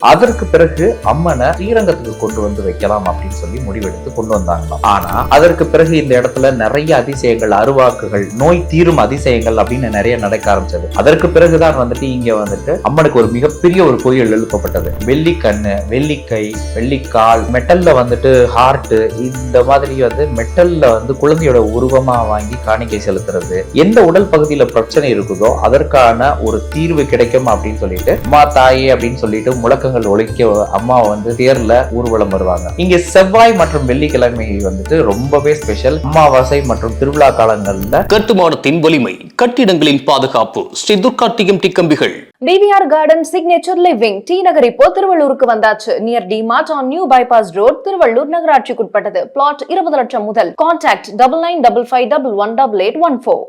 அதற்கு பிறகு அம்மனை ஸ்ரீரங்கத்துக்கு கொண்டு வந்து வைக்கலாம் அப்படின்னு சொல்லி முடிவெடுத்து கொண்டு வந்தாங்களாம். ஆனா அதற்கு பிறகு இந்த இடத்துல நிறைய அதிசயங்கள், அருவாக்குகள், நோய் தீரும் அதிசயங்கள் அப்படின்னு நிறைய நடக்க ஆரம்பிச்சது. அதற்கு பிறகுதான் வந்துட்டு இங்க வந்துட்டு அம்மனுக்கு ஒரு மிகப்பெரிய ஒரு கோயில் எழுப்பப்பட்டது. வெள்ளி கண்ணு, வெள்ளிக்கை, வெள்ளிக்கால், மெட்டல்ல வந்துட்டு ஹார்ட், இந்த மாதிரி வந்து மெட்டல்ல வந்து குழந்தையோட உருவமா வாங்கி காணிக்கை செலுத்துறது. எந்த உடல் பகுதியில பிரச்சனை இருக்குதோ அதற்கான ஒரு தீர்வு கிடைக்கும் அப்படின்னு சொல்லிட்டு அம்மா தாயே அப்படின்னு சொல்லிட்டு முழக்க ஒழிக்க அம்மா வந்து தேர்ல ஊர்வலம் வருவாங்க. இங்க செவ்வாய் மற்றும் வெள்ளிக்கிழமை வந்துட்டு ரொம்பவே ஸ்பெஷல். அமாவாசை மற்றும் திருவிழா காலங்கள்ல கட்டுமானத்தின் வலிமை, கட்டிடங்களின் பாதுகாப்பு, ஸ்ரீ துர்கா டிஎம்டி கம்பிகள். TVR garden signature living T Nagar இப்போ திருவள்ளூருக்கு வந்தாச்சு. Near D Mart on new bypass road, Tiruvallur நகராட்சிக்குட்பட்டது. பிளாட் 20 லட்சம் முதல். கான்டாக்ட் 9955511814.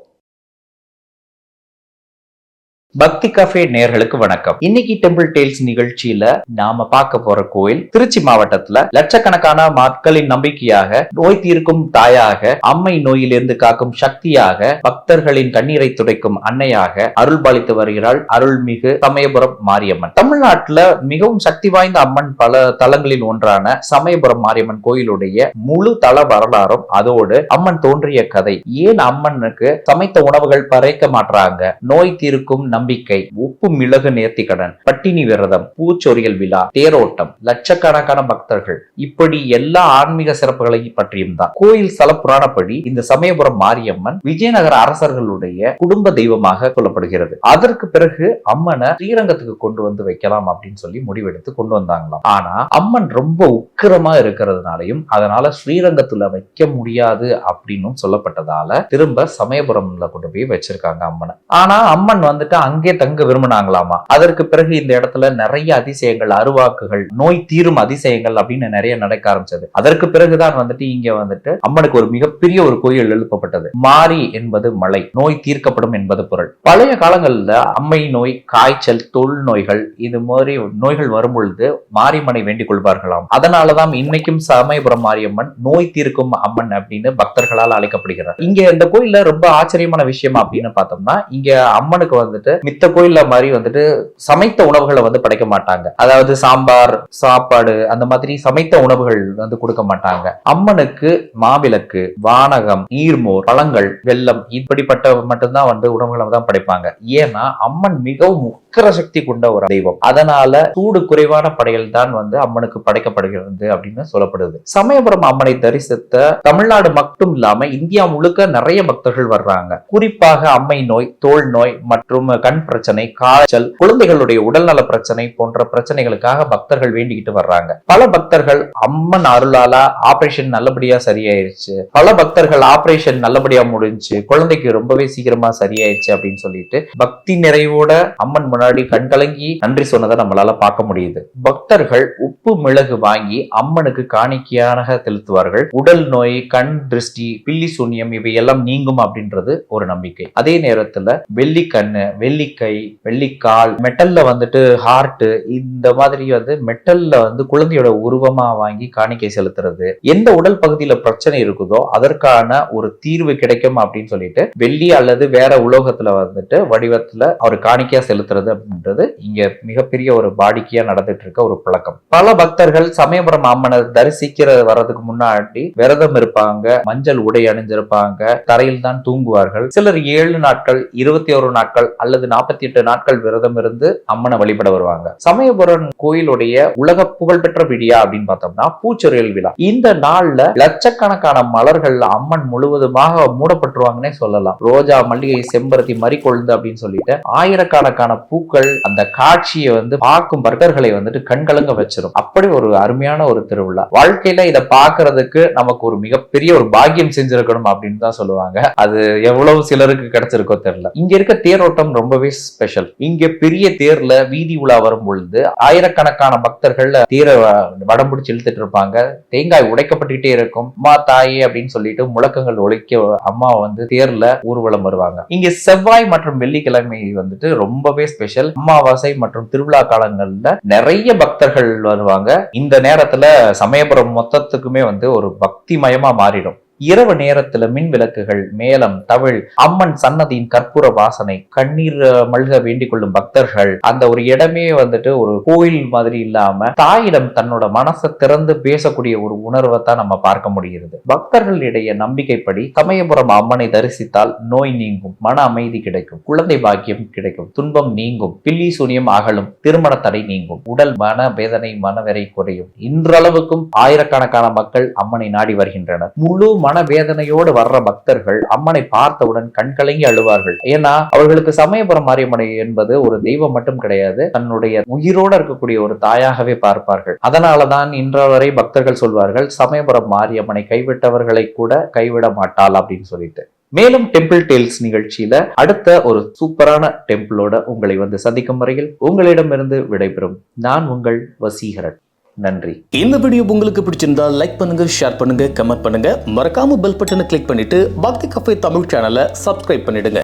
பக்தி கஃபே நேயர்களுக்கு வணக்கம். இன்னைக்கு டெம்பிள் டேல்ஸ் நிகழ்ச்சியில நாம பார்க்க போற கோயில் திருச்சி மாவட்டத்துல லட்சக்கணக்கான மக்களின் நம்பிக்கையாக, நோய் தீர்க்கும் தாயாக, அம்மை நோயிலிருந்து காக்கும் சக்தியாக, பக்தர்களின் கண்ணீரை துடைக்கும் அன்னையாக அருள்பாலித்து வருகிறாள் அருள்மிகு சமயபுரம் மாரியம்மன். தமிழ்நாட்டுல மிகவும் சக்தி வாய்ந்த அம்மன் பல தலங்களில் ஒன்றான சமயபுரம் மாரியம்மன் கோயிலுடைய முழு தல வரலாறும், அதோடு அம்மன் தோன்றிய கதை, ஏன் அம்மனுக்கு சமைத்த உணவுகள் பறைக்க மாட்டாங்க, நோய் தீர்க்கும் நம்பிக்கை, உப்பு மிளகு நேர்த்திக்கடன், பட்டினி விரதம், பூச்சொரியல் விழா, தேரோட்டம், லட்சக்கணக்கான பக்தர்கள், இப்படி எல்லா ஆன்மீக சிறப்புகளை பற்றியும் தான். கோயில் ஸ்தல புராணப்படி இந்த சமயபுரம் மாரியம்மன் விஜயநகர அரசர்களுடைய குடும்ப தெய்வமாக சொல்லப்படுகிறது. அதற்கு பிறகு அம்மனை ஸ்ரீரங்கத்துக்கு கொண்டு வந்து வைக்கலாம் அப்படின்னு சொல்லி முடிவெடுத்து கொண்டு வந்தாங்களாம். ஆனா அம்மன் ரொம்ப உக்கிரமா இருக்கிறதுனாலையும் அதனால ஸ்ரீரங்கத்துல வைக்க முடியாது அப்படின்னு சொல்லப்பட்டதால திரும்ப சமயபுரம்ல கொண்டு போய் வச்சிருக்காங்க அம்மனை. ஆனா அம்மன் வந்துட்டு அங்கே தங்க விரும்பினாங்களாமா. அதற்கு பிறகு இந்த இடத்துல நிறைய அதிசயங்கள், அருவாக்குகள், நோய் தீரும் அதிசயங்கள் அப்படின்னு நிறைய நடக்க ஆரம்பிச்சது. அதற்கு பிறகுதான் வந்துட்டு இங்க வந்துட்டு அம்மனுக்கு ஒரு மிகப்பெரிய ஒரு கோயில் எழுப்பப்பட்டது. மாரி என்பது மலை, நோய் தீர்க்கப்படும் என்பது பொருள். பழைய காலங்கள்ல அம்மை நோய், காய்ச்சல், தொல் நோய்கள், இது மாதிரி நோய்கள் வரும் பொழுது மாரியம்மனை வேண்டிக் கொள்வார்களாம். அதனாலதான் இன்னைக்கும் சமயபுரம் மாரியம்மன் நோய் தீர்க்கும் அம்மன் அப்படின்னு பக்தர்களால் அழைக்கப்படுகிறார். இங்க இந்த கோயில்ல ரொம்ப ஆச்சரியமான விஷயம் அப்படின்னு பார்த்தோம்னா, இங்க அம்மனுக்கு வந்துட்டு மித்த கோயில்ல மாதிரி வந்துட்டு சமைத்த உணவுகளை வந்து படைக்க மாட்டாங்க. அதாவது சாம்பார், சாப்பாடு, அந்த மாதிரி சமைத்த உணவுகள் வந்து கொடுக்க மாட்டாங்க. அம்மனுக்கு மாவிளக்கு, வானகம், நீர்மோர், பழங்கள், வெல்லம், இப்படிப்பட்ட மட்டும்தான் வந்து உணவுகளை தான் படைப்பாங்க. ஏன்னா அம்மன் மிகவும் உக்கிர சக்தி கொண்ட ஒரு தெய்வம். அதனால சூடு குறைவான படைகள் தான் வந்து அம்மனுக்கு படைக்கப்படுகிறது அப்படின்னு சொல்லப்படுது. சமயபுரம் அம்மனை தரிசித்த தமிழ்நாடு மட்டும் இல்லாம இந்தியா முழுக்க நிறைய பக்தர்கள் வர்றாங்க. குறிப்பாக அம்மை நோய், தோல் நோய் மற்றும் கண் பிரச்சனை, காய்ச்சல், குழந்தைகளுடைய உடல்நல பிரச்சனை போன்ற பிரச்சனைகளுக்காக பக்தர்கள் வேண்டிக்கிட்டு வர்றாங்க. பல பக்தர்கள் அம்மன் அருளால ஆபரேஷன் நல்லபடியா சரியாயிருச்சு, பல பக்தர்கள் ஆபரேஷன் நல்லபடியா முடிஞ்சு குழந்தைக்கு ரொம்பவே சீக்கிரமா சரியாயிருச்சு அப்படின்னு சொல்லிட்டு பக்தி நிறைவோட அம்மன் முன்னாடி கண்கலங்கி நன்றி சொன்னதை நம்மளால பார்க்க முடியுது. பக்தர்கள் உப்பு மிளகு வாங்கி அம்மனுக்கு காணிக்கையாக செலுத்துவார்கள். உடல் நோய், கண் திருஷ்டி, பில்லி சூன்யம் இவையெல்லாம் நீங்கும் அப்படின்றது ஒரு நம்பிக்கை. அதே நேரத்துல வெள்ளி கண்ணு, வெள்ளிக்கை, வெள்ளிக்கால், மெட்டல்ல வந்துட்டு ஹார்ட், இந்த மாதிரி வந்து மெட்டல்ல வந்து குழந்தையோட உருவமா வாங்கி காணிக்கை செலுத்துறது. எந்த உடல் பகுதியில பிரச்சனை இருக்குதோ அதற்கான ஒரு தீர்வு கிடைக்கும் அப்படின்னு சொல்லிட்டு வெள்ளி அல்லது வேற உலோகத்துல வந்துட்டு வடிவத்துல அவர் காணிக்கையா செலுத்துறது அப்படின்றது இங்க மிகப்பெரிய ஒரு வாடிக்கையா நடந்துட்டு இருக்க ஒரு பழக்கம். பல பக்தர்கள் சமயபுரம் அம்மனை தரிசிக்கிற வர்றதுக்கு முன்னாடி விரதம் இருப்பாங்க, மஞ்சள் உடை அணிஞ்சிருப்பாங்க, தரையில் தான் தூங்குவார்கள். சிலர் 7 நாட்கள், 21 நாட்கள் அல்லது 48 நாட்கள் விரதம் இருந்து அம்மனை வழிபட வருவாங்க. சமயபுரம் கோயிலுடைய உலக புகழ்பெற்ற விடியா அப்படின்னு பார்த்தோம்னா பூச்சொரியல் விழா. இந்த நாள்ல லட்சக்கணக்கான மலர்கள் அம்மன் முழுவதுமாக மூடப்பட்டுருவாங்கன்னே சொல்லலாம். ரோஜா, மல்லிகை, செம்பருத்தி, மறிக்கொழுந்து அப்படின்னு சொல்லிட்டு ஆயிரக்கணக்கான பூக்கள் அந்த காட்சியை வந்து பார்க்கும் பக்தர்களை வந்துட்டு கண்கலங்க வச்சிரும். அப்படி ஒரு அருமையான ஒரு திருவிழா. வாழ்க்கையில இதை பார்க்கறதுக்கு நமக்கு ஒரு மிகப்பெரிய ஒரு பாக்கியம் செஞ்சிருக்கணும் அப்படின்னு தான் சொல்லுவாங்க. அது எவ்வளவு சிலருக்கு கிடைச்சிருக்கோ தெரியல. இங்க இருக்க தேரோட்டம் ரொம்பவே ஸ்பெஷல். இங்க பெரிய தேர்ல வீதி உலா வரும் பொழுது ஆயிரக்கணக்கான பக்தர்கள் தேரை வடம் பிடிச்சு இழுத்துட்டு இருப்பாங்க. தேங்காய் உடைக்கப்பட்டுக்கிட்டே இருக்கும். அம்மா தாயே அப்படின்னு சொல்லிட்டு முழக்கங்கள் ஒழிக்க அம்மா வந்து தேர்ல ஊர்வலம் வருவாங்க. இங்க செவ்வாய் மற்றும் வெள்ளிக்கிழமை வந்துட்டு ரொம்பவே ஸ்பெஷல். அமாவாசை மற்றும் திருவிழா காலங்கள்ல நிறைய பக்தர்கள் வருவாங்க. இந்த நேரத்துல சமயபுரம் மொத்தத்துக்குமே வந்து ஒரு பக்திமயமா மாறிடும். இரவு நேரத்துல மின் விளக்குகள், மேளம், தவிழ், அம்மன் சன்னதியின் கற்பூர வாசனை, கண்ணீர் மல்க வேண்டிக் கொள்ளும் பக்தர்கள், அந்த ஒரு இடமே வந்துட்டு ஒரு கோயில் மாதிரி இல்லாம தாயிடம் தன்னோட மனசை திறந்து பேசக்கூடிய ஒரு உணர்வை தான் நம்ம பார்க்க முடிகிறது. பக்தர்களுடைய நம்பிக்கைப்படி சமயபுரம் அம்மனை தரிசித்தால் நோய் நீங்கும், மன அமைதி கிடைக்கும், குழந்தை பாக்கியம் கிடைக்கும், துன்பம் நீங்கும், பில்லி சூனியம் அகலும், திருமண தடை நீங்கும், உடல் மன வேதனை மனவெறை குறையும். இன்றளவுக்கும் ஆயிரக்கணக்கான மக்கள் அம்மனை நாடி வருகின்றனர். முழு மனவேதனையோடு வர்ற பக்தர்கள் அம்மனை பார்த்தவுடன் கண்கலங்கி அழுவார்கள். ஏன்னா அவர்களுக்கு சமயபுரம் மாரியம்மனை என்பது ஒரு தெய்வம் மட்டும் கிடையாது, தன்னுடைய உயிரோடு இருக்கக்கூடிய ஒரு தாயாகவே பார்ப்பார்கள். அதனாலதான் இன்றவரை பக்தர்கள் சொல்வார்கள், சமயபுரம் மாரியம்மனை கைவிட்டவர்களை கூட கைவிட மாட்டாள் அப்படின்னு சொல்லிட்டு. மேலும் டெம்பிள் டேல்ஸ் நிகழ்ச்சியில அடுத்த ஒரு சூப்பரான டெம்பிளோட உங்களை வந்து சந்திக்கும் வரையில் உங்களிடமிருந்து விடைபெறும் நான் உங்கள் வசீகரன். நன்றி. இந்த வீடியோ உங்களுக்கு பிடிச்சிருந்தா லைக் பண்ணுங்க, ஷேர் பண்ணுங்க, கமெண்ட் பண்ணுங்க. மறக்காம பெல் பட்டனை கிளிக் பண்ணிட்டு பக்தி கஃபே தமிழ் சேனலை சப்ஸ்கிரைப் பண்ணிடுங்க.